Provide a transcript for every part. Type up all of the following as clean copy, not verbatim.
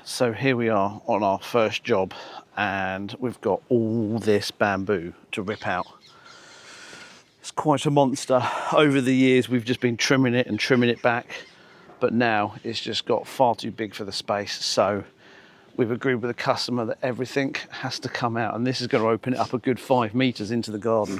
So here we are on our first job and we've got all this bamboo to rip out. It's quite a monster. Over the years we've just been trimming it and trimming it back, but now it's just got far too big for the space. So we've agreed with the customer that everything has to come out, and this is going to open it up a good 5 meters into the garden.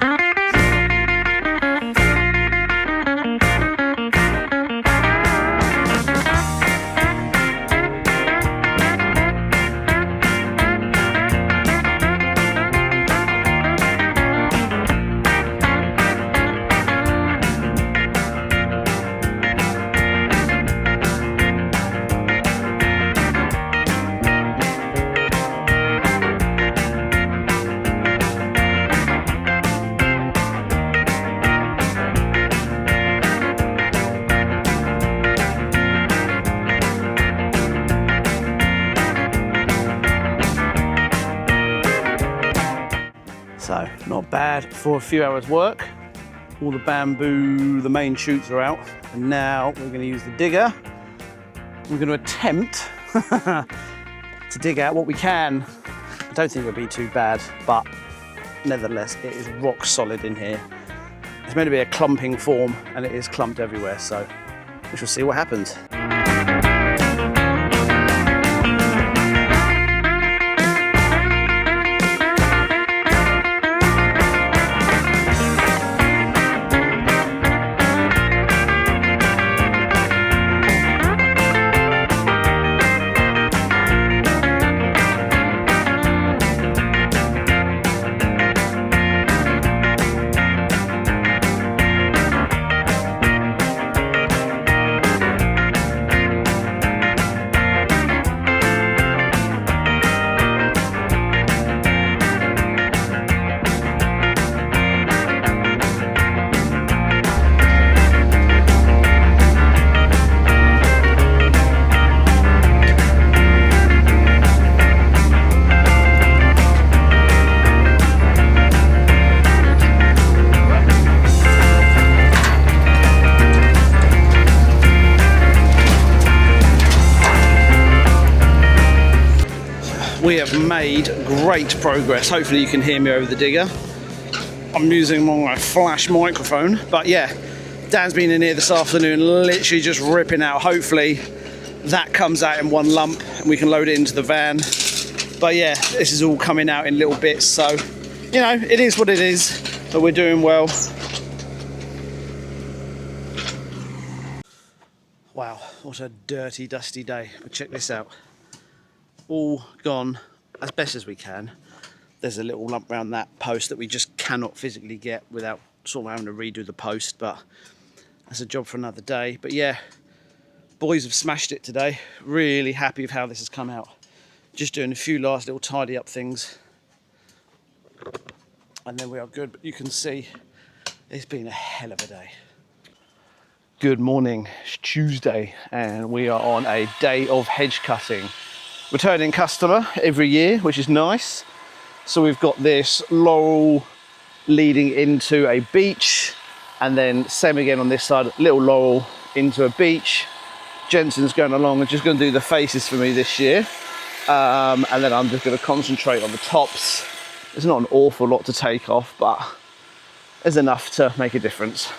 So not bad for a few hours work. All the bamboo, the main shoots are out, and now we're going to use the digger. We're going to attempt to dig out what we can. I don't think it'll be too bad, but nevertheless it is rock solid in here. It's meant to be a clumping form and it is clumped everywhere, so we shall see what happens. We have made great progress. Hopefully you can hear me over the digger. I'm using my flash microphone, but yeah, Dan's been in here this afternoon, literally just ripping out. Hopefully that comes out in one lump and we can load it into the van. But yeah, this is all coming out in little bits, so you know, it is what it is, but we're doing well. Wow, what a dirty, dusty day. But check this out. All gone as best as we can. There's a little lump around that post that we just cannot physically get without sort of having to redo the post, but that's a job for another day. But yeah, boys have smashed it today. Really happy with how this has come out. Just doing a few last little tidy up things and then we are good. But you can see it's been a hell of a day. Good morning, it's Tuesday and we are on a day of hedge cutting. Returning customer every year, which is nice. So we've got this laurel leading into a beech, and then same again on this side, little laurel into a beech. Jensen's going along and just going to do the faces for me this year, and then I'm just going to concentrate on the tops. There's not an awful lot to take off, but there's enough to make a difference.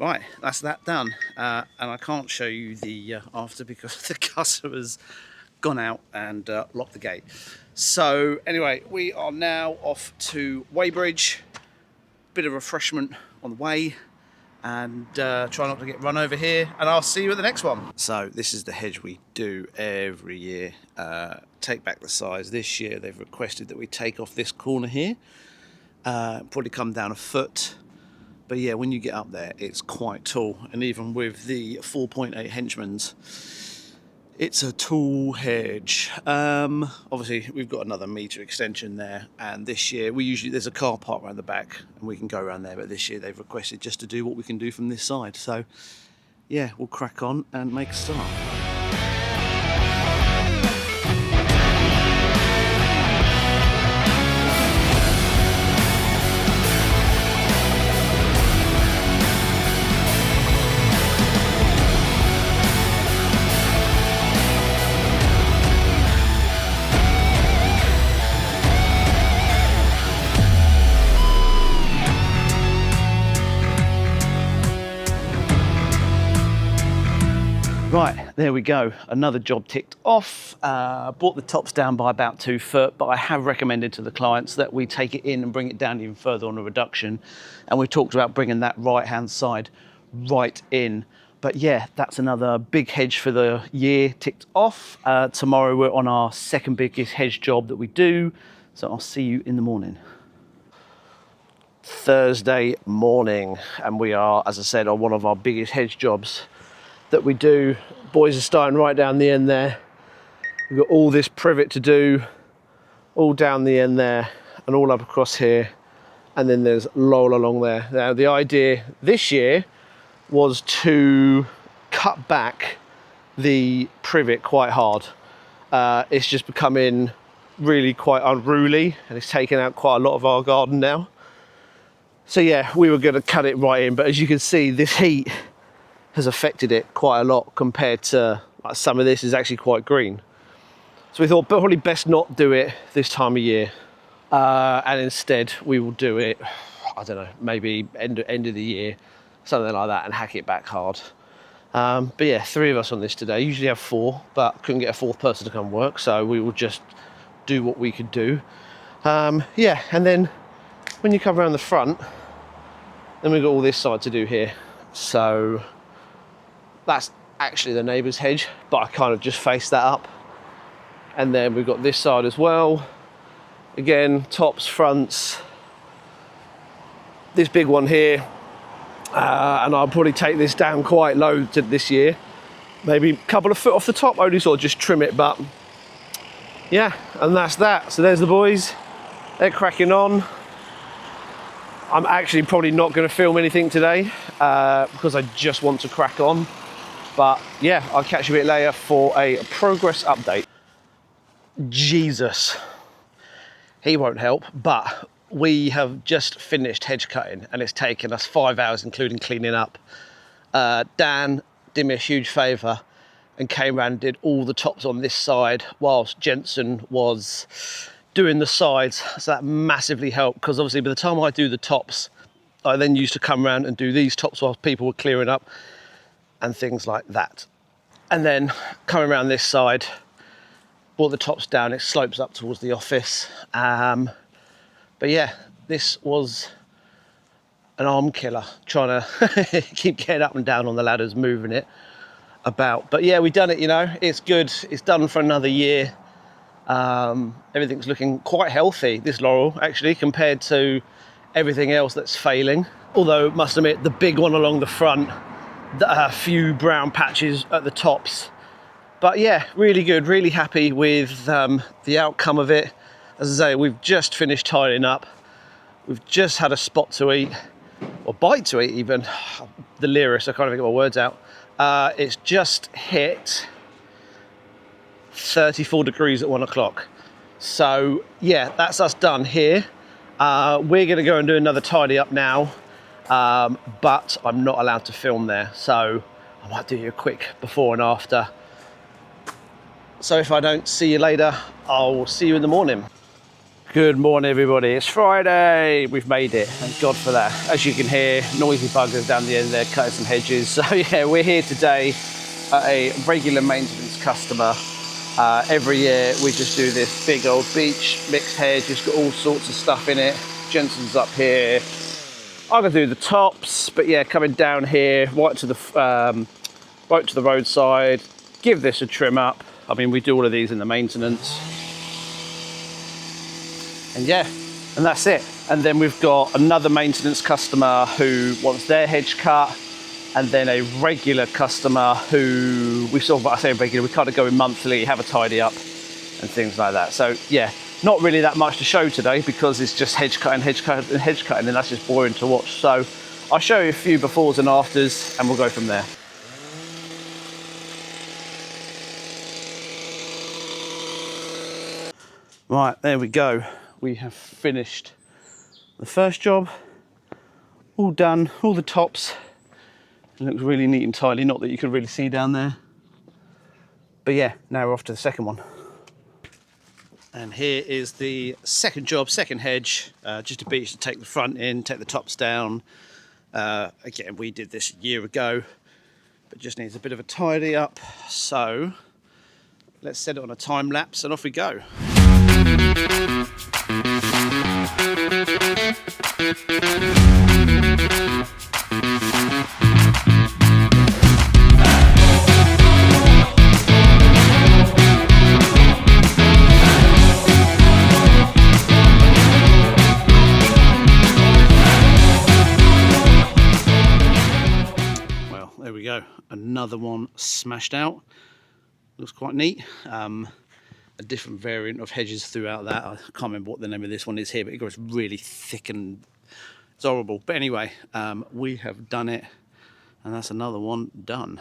Right, that's that done, and I can't show you the after because the customer's gone out and locked the gate. So anyway, we are now off to Weybridge, bit of refreshment on the way, and try not to get run over here, and I'll see you at the next one. So this is the hedge we do every year, take back the size. This year they've requested that we take off this corner here, probably come down a foot. But yeah, when you get up there, it's quite tall. And even with the 4.8 henchmans, It's a tall hedge. Obviously, we've got another metre extension there, and this year there's a car park around the back, and we can go around there. But this year they've requested just to do what we can do from this side. So, yeah, we'll crack on and make a start. Right, there we go. Another job ticked off. Brought the tops down by about 2 foot, but I have recommended to the clients that we take it in and bring it down even further on a reduction. And we talked about bringing that right-hand side right in. But yeah, that's another big hedge for the year ticked off. Tomorrow we're on our second biggest hedge job that we do. So I'll see you in the morning. Thursday morning, and we are, as I said, on one of our biggest hedge jobs that we do. Boys are starting right down the end there. We've got all this privet to do, all down the end there and all up across here, and then there's Lowell along there. Now the idea this year was to cut back the privet quite hard. It's just becoming really quite unruly, and it's taken out quite a lot of our garden now. So yeah, we were going to cut it right in, but as you can see, this heat has affected it quite a lot compared to like, some of this is actually quite green. So we thought probably best not do it this time of year, and instead we will do it, I don't know, maybe end of the year, something like that, and hack it back hard. But yeah, 3 of us on this today. Usually have 4, but couldn't get a 4th person to come work, so we will just do what we could do. Yeah, and then when you come around the front, then we've got all this side to do here. So that's actually the neighbour's hedge, but I kind of just faced that up. And then we've got this side as well. Again, tops, fronts. This big one here. And I'll probably take this down quite low to this year. Maybe a couple of foot off the top, only sort of just trim it, but yeah, and that's that. So there's the boys. They're cracking on. I'm actually probably not going to film anything today because I just want to crack on. But yeah, I'll catch you a bit later for a progress update. Jesus, he won't help, but we have just finished hedge cutting and it's taken us 5 hours, including cleaning up. Dan did me a huge favour and came around and did all the tops on this side whilst Jensen was doing the sides. So that massively helped, because obviously by the time I do the tops, I then used to come around and do these tops whilst people were clearing up and things like that. And then coming around this side, brought the tops down, it slopes up towards the office. But yeah, this was an arm killer, trying to keep getting up and down on the ladders, moving it about. But yeah, we've done it, you know, it's good. It's done for another year. Everything's looking quite healthy, this laurel, actually, compared to everything else that's failing. Although, must admit, the big one along the front, a few brown patches at the tops. But yeah, really good, really happy with the outcome of it. As I say, we've just finished tidying up. We've just had a spot to eat, or bite to eat even. Delirious, I can't even get my words out. It's just hit 34 degrees at 1 o'clock. So yeah, that's us done here. We're gonna go and do another tidy up now, but I'm not allowed to film there. So I might do you a quick before and after. So if I don't see you later, I'll see you in the morning. Good morning, everybody. It's Friday. We've made it. Thank God for that. As you can hear, noisy buggers down the end there cutting some hedges. So yeah, we're here today at a regular maintenance customer. Every year we just do this big old beech mixed hedge. It's got all sorts of stuff in it. Jensen's up here. I'm gonna do the tops, but yeah, coming down here right to the roadside. Give this a trim up. I mean, we do all of these in the maintenance. And yeah, and that's it. And then we've got another maintenance customer who wants their hedge cut. and then a regular customer who we sort of, I say regular, we kind of go in monthly, have a tidy up and things like that. So yeah, not really that much to show today because it's just hedge cutting, and that's just boring to watch. So I'll show you a few befores and afters and we'll go from there. Right, there we go. We have finished the first job, all done, all the tops. It looks really neat and tidy, not that you could really see down there. But yeah, now we're off to the second one. And here is the second job, second hedge, just a beach to take the front in, take the tops down. Again, we did this a year ago, but just needs a bit of a tidy up. So let's set it on a time lapse and off we go. Well, there we go. Another one smashed out. Looks quite neat. A different variant of hedges throughout that. I can't remember what the name of this one is here, but it goes really thick and it's horrible. But anyway, we have done it, and that's another one done.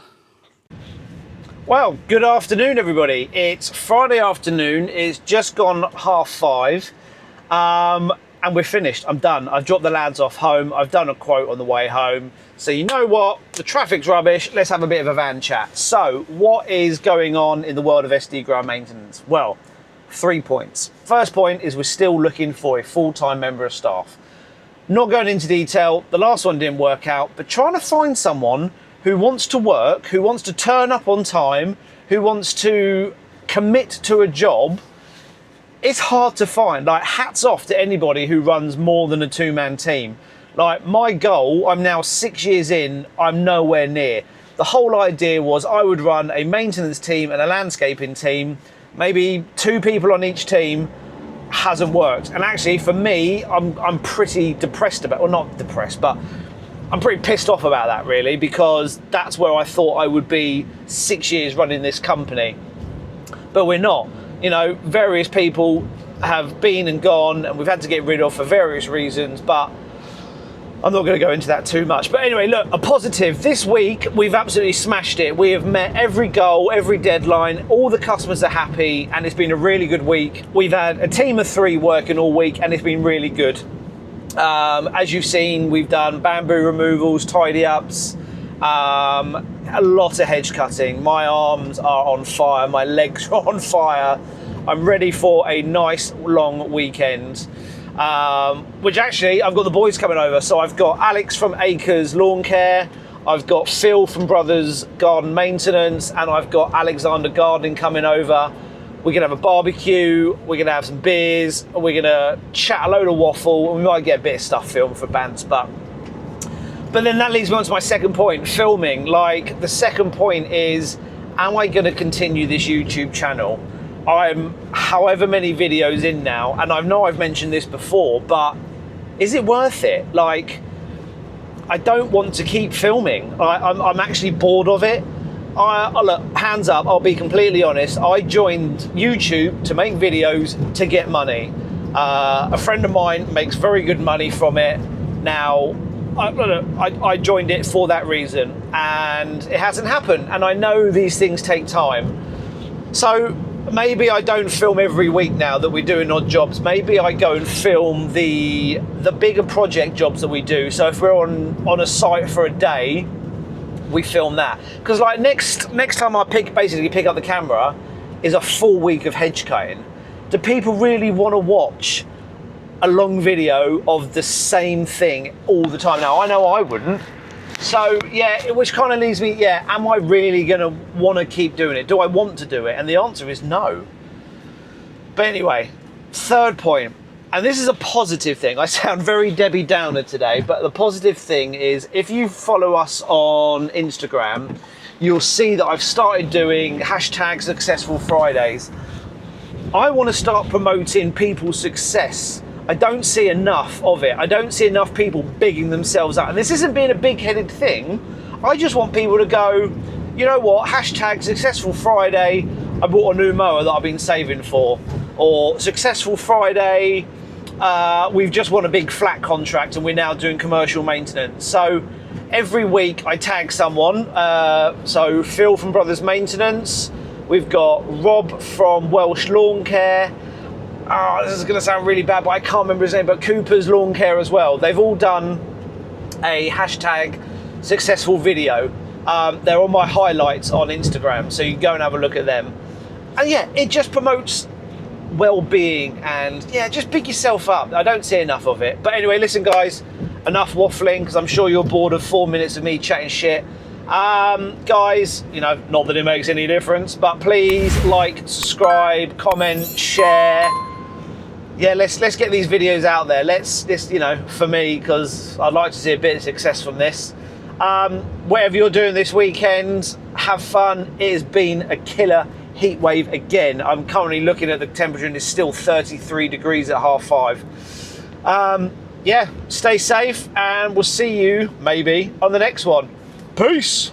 Well, good afternoon, everybody. It's Friday afternoon. It's just gone 5:30, and we're finished. I'm done. I've dropped the lads off home. I've done a quote on the way home. So you know what? The traffic's rubbish. Let's have a bit of a van chat. So what is going on in the world of SD ground maintenance? Well, 3 points. First point is we're still looking for a full-time member of staff. Not going into detail, the last one didn't work out, but trying to find someone who wants to work, who wants to turn up on time, who wants to commit to a job, it's hard to find. Like, hats off to anybody who runs more than a two-man team. Like, my goal, I'm now 6 years in, I'm nowhere near. The whole idea was I would run a maintenance team and a landscaping team, maybe 2 people on each team. Hasn't worked. And actually, for me, I'm pretty depressed about, well, not depressed, but I'm pretty pissed off about that, really, because that's where I thought I would be 6 years running this company. But we're not. You know, various people have been and gone, and we've had to get rid of for various reasons, but I'm not going to go into that too much. But anyway, look, a positive. This week, we've absolutely smashed it. We have met every goal, every deadline. All the customers are happy, and it's been a really good week. We've had a team of 3 working all week, and it's been really good. As you've seen, we've done bamboo removals, tidy ups, a lot of hedge cutting. My arms are on fire. My legs are on fire. I'm ready for a nice long weekend. Which actually, I've got the boys coming over. So I've got Alex from Acres Lawn Care, I've got Phil from Brothers Garden Maintenance, and I've got Alexander Gardening coming over. We're gonna have a barbecue, we're gonna have some beers, we're gonna chat a load of waffle, and we might get a bit of stuff filmed for bands, but then that leads me on to my second point, filming. Like, the second point is, am I gonna continue this YouTube channel? I'm however many videos in now, and I know I've mentioned this before, but is it worth it? Like, I don't want to keep filming. I'm actually bored of it. Look, hands up, I'll be completely honest. I joined YouTube to make videos to get money. A friend of mine makes very good money from it. Now, I joined it for that reason, and it hasn't happened. And I know these things take time. So maybe I don't film every week now that we're doing odd jobs. Maybe I go and film the bigger project jobs that we do. So if we're on a site for a day, we film that. Because like next time I basically pick up the camera is a full week of hedge cutting. Do people really want to watch a long video of the same thing all the time? Now, I know I wouldn't. So yeah, which kind of leaves me, yeah, am I really gonna want to keep doing it? Do I want to do it? And the answer is no. But anyway, third point, and this is a positive thing. I sound very Debbie Downer today, but the positive thing is, if you follow us on Instagram, you'll see that I've started doing #Successful Fridays. I want to start promoting people's success. I don't see enough of it. I don't see enough people bigging themselves up. And this isn't being a big-headed thing. I just want people to go, you know what, hashtag successful Friday, I bought a new mower that I've been saving for, or successful Friday, we've just won a big flat contract and we're now doing commercial maintenance. So every week I tag someone. So Phil from Brothers Maintenance, we've got Rob from Welsh Lawn Care. Oh, this is going to sound really bad, but I can't remember his name, but Cooper's Lawn Care as well. They've all done a hashtag successful video. They're on my highlights on Instagram, so you can go and have a look at them. And yeah, it just promotes well-being, and yeah, just pick yourself up. I don't see enough of it. But anyway, listen guys, enough waffling, because I'm sure you're bored of 4 minutes of me chatting shit. Guys, you know, not that it makes any difference, but please like, subscribe, comment, share. Yeah, let's get these videos out there. Let's you know, for me, because I'd like to see a bit of success from this. Whatever you're doing this weekend, have fun. It has been a killer heat wave again. I'm currently looking at the temperature and it's still 33 degrees at 5:30. Yeah, stay safe and we'll see you maybe on the next one. Peace.